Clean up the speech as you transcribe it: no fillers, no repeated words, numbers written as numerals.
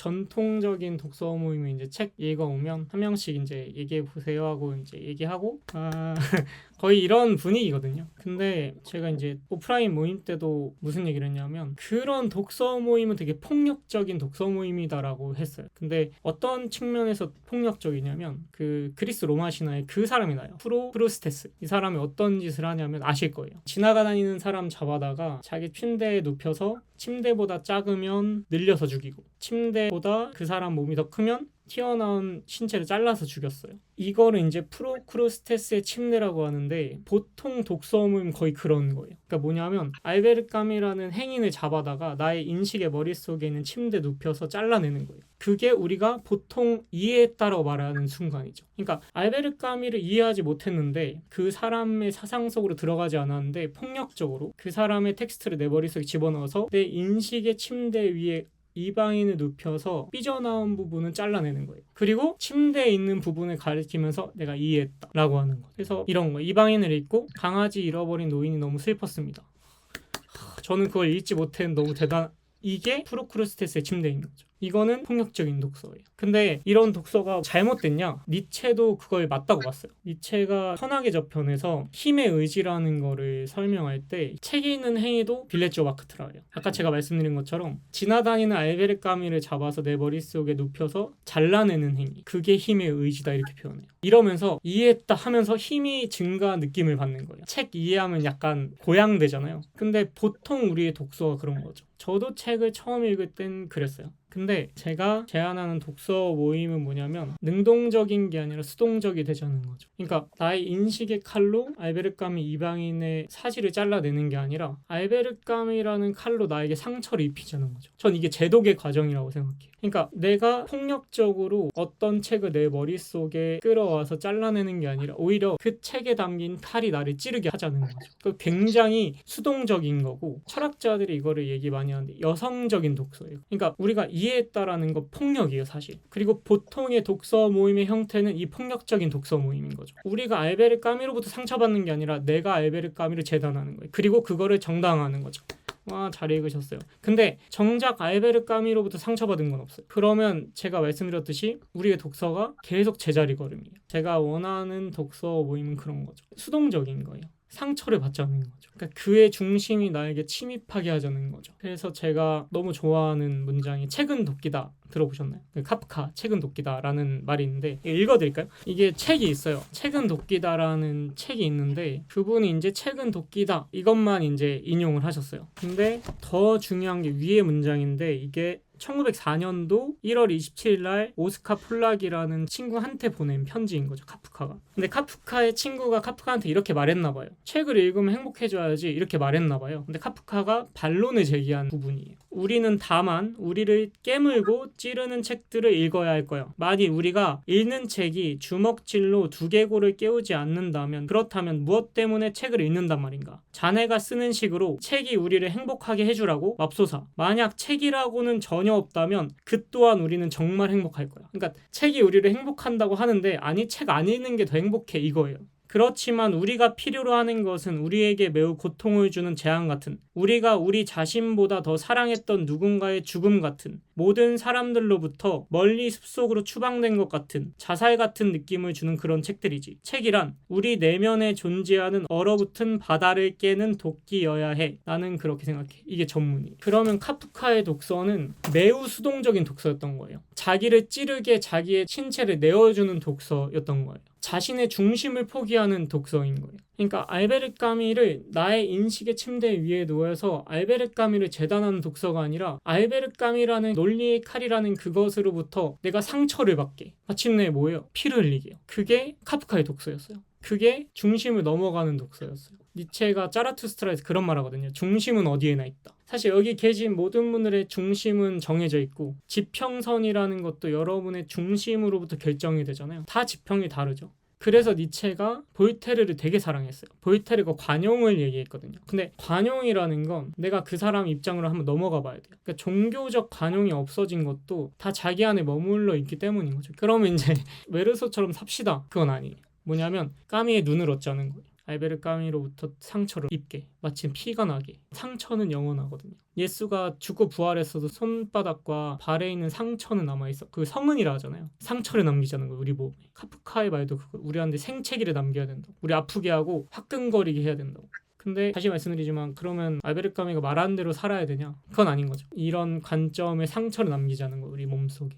전통적인 독서 모임에 이제 책 읽어오면 한 명씩 이제 얘기해 보세요 하고 이제 얘기하고 거의 이런 분위기거든요. 근데 제가 이제 오프라인 모임 때도 무슨 얘기를 했냐면 그런 독서 모임은 되게 폭력적인 독서 모임이다라고 했어요. 근데 어떤 측면에서 폭력적이냐면 그 그리스 로마 신화에 그 사람이 나요. 프로스테스. 이 사람이 어떤 짓을 하냐면 아실 거예요. 지나가다니는 사람 잡아다가 자기 침대에 눕혀서 침대보다 작으면 늘려서 죽이고 침대보다 그 사람 몸이 더 크면 튀어나온 신체를 잘라서 죽였어요. 이거를 이제 프로크루스테스의 침례라고 하는데 보통 독서 모임 거의 그런 거예요. 그러니까 뭐냐면 알베르 까미라는 행인을 잡아다가 나의 인식의 머릿속에 있는 침대에 눕혀서 잘라내는 거예요. 그게 우리가 보통 이해했다라고 말하는 순간이죠. 그러니까 알베르 까미를 이해하지 못했는데 그 사람의 사상 속으로 들어가지 않았는데 폭력적으로 그 사람의 텍스트를 내 머릿속에 집어넣어서 내 인식의 침대 위에 이방인을 눕혀서 삐져나온 부분은 잘라내는 거예요. 그리고 침대에 있는 부분을 가리키면서 내가 이해했다 라고 하는 거예요. 그래서 이런 거예요. 이방인을 읽고 강아지 잃어버린 노인이 너무 슬펐습니다. 저는 그걸 읽지 못했는 너무 이게 프로크루스테스의 침대인 거죠. 이거는 폭력적인 독서예요. 근데 이런 독서가 잘못됐냐? 니체도 그걸 맞다고 봤어요. 니체가 선악의 저편에서 힘의 의지라는 거를 설명할 때 책이 있는 행위도 빌레조 마크트라예요. 아까 제가 말씀드린 것처럼 지나다니는 알베르 까미를 잡아서 내 머릿속에 눕혀서 잘라내는 행위, 그게 힘의 의지다 이렇게 표현해요. 이러면서 이해했다 하면서 힘이 증가 느낌을 받는 거예요. 책 이해하면 약간 고양되잖아요. 근데 보통 우리의 독서가 그런 거죠. 저도 책을 처음 읽을 땐 그랬어요. 근데 제가 제안하는 독서 모임은 뭐냐면 능동적인 게 아니라 수동적이 되자는 거죠. 그러니까 나의 인식의 칼로 알베르 까미 이방인의 사지를 잘라내는 게 아니라 알베르 까미라는 칼로 나에게 상처를 입히자는 거죠. 전 이게 제독의 과정이라고 생각해요. 그러니까 내가 폭력적으로 어떤 책을 내 머릿속에 끌어와서 잘라내는 게 아니라 오히려 그 책에 담긴 칼이 나를 찌르게 하자는 거죠. 그 굉장히 수동적인 거고 철학자들이 이거를 얘기 많이 하는데 여성적인 독서예요. 그러니까 우리가 이해했다라는 거 폭력이에요 사실. 그리고 보통의 독서 모임의 형태는 이 폭력적인 독서 모임인 거죠. 우리가 알베르 까미로부터 상처받는 게 아니라 내가 알베르 까미를 재단하는 거예요. 그리고 그거를 정당화하는 거죠. 와, 잘 읽으셨어요. 근데 정작 알베르 까미로부터 상처받은 건 없어요. 그러면 제가 말씀드렸듯이 우리의 독서가 계속 제자리 걸음이에요. 제가 원하는 독서 모임은 그런 거죠. 수동적인 거예요. 상처를 받지 않는 거죠. 그러니까 그의 중심이 나에게 침입하게 하자는 거죠. 그래서 제가 너무 좋아하는 문장이 책은 도끼다. 들어보셨나요? 카프카 책은 도끼다라는 말이 있는데 읽어드릴까요? 이게 책이 있어요. 책은 도끼다라는 책이 있는데 그분이 이제 책은 도끼다 이것만 이제 인용을 하셨어요. 근데 더 중요한 게 위의 문장인데 이게 1904년도 1월 27일 날 오스카 폴락이라는 친구한테 보낸 편지인 거죠. 카프카가. 근데 카프카의 친구가 카프카한테 이렇게 말했나 봐요. 책을 읽으면 행복해져야지 이렇게 말했나 봐요. 근데 카프카가 반론을 제기한 부분이에요. 우리는 다만 우리를 깨물고 찌르는 책들을 읽어야 할 거예요. 만일 우리가 읽는 책이 주먹질로 두개골을 깨우지 않는다면 그렇다면 무엇 때문에 책을 읽는단 말인가? 자네가 쓰는 식으로 책이 우리를 행복하게 해주라고? 맙소사. 만약 책이라고는 전혀 없다면 그 또한 우리는 정말 행복할 거야. 그러니까 책이 우리를 행복한다고 하는데 아니 책 안 읽는 게 더 행복해 이거예요. 그렇지만 우리가 필요로 하는 것은 우리에게 매우 고통을 주는 재앙 같은 우리가 우리 자신보다 더 사랑했던 누군가의 죽음 같은 모든 사람들로부터 멀리 숲속으로 추방된 것 같은 자살 같은 느낌을 주는 그런 책들이지. 책이란 우리 내면에 존재하는 얼어붙은 바다를 깨는 도끼여야 해. 나는 그렇게 생각해. 이게 전문이에요. 그러면 카프카의 독서는 매우 수동적인 독서였던 거예요. 자기를 찌르게 자기의 신체를 내어주는 독서였던 거예요. 자신의 중심을 포기하는 독서인 거예요. 그러니까 알베르 까미를 나의 인식의 침대 위에 놓여서 알베르 까미를 재단하는 독서가 아니라 알베르 까미라는 논리의 칼이라는 그것으로부터 내가 상처를 받게 마침내 뭐예요? 피를 흘리게요. 그게 카프카의 독서였어요. 그게 중심을 넘어가는 독서였어요. 니체가 자라투스트라에서 그런 말 하거든요. 중심은 어디에나 있다. 사실 여기 계신 모든 분들의 중심은 정해져 있고 지평선이라는 것도 여러분의 중심으로부터 결정이 되잖아요. 다 지평이 다르죠. 그래서 니체가 볼테르를 되게 사랑했어요. 볼테르가 관용을 얘기했거든요. 근데 관용이라는 건 내가 그 사람 입장으로 한번 넘어가 봐야 돼요. 그러니까 종교적 관용이 없어진 것도 다 자기 안에 머물러 있기 때문인 거죠. 그러면 이제 메르소처럼 삽시다. 그건 아니에요. 뭐냐면 까미의 눈을 얻자는 거예요. 알베르 까미로부터 상처를 입게, 마침 피가 나게. 상처는 영원하거든요. 예수가 죽고 부활했어도 손바닥과 발에 있는 상처는 남아있어. 그 성은이라 하잖아요. 상처를 남기자는 거예요, 우리 몸에. 카프카의 말도 그거. 우리한테 생채기를 남겨야 된다고. 우리 아프게 하고 화끈거리게 해야 된다고. 근데 다시 말씀드리지만 그러면 알베르 까미가 말하는 대로 살아야 되냐? 그건 아닌 거죠. 이런 관점의 상처를 남기자는 거예요, 우리 몸속에.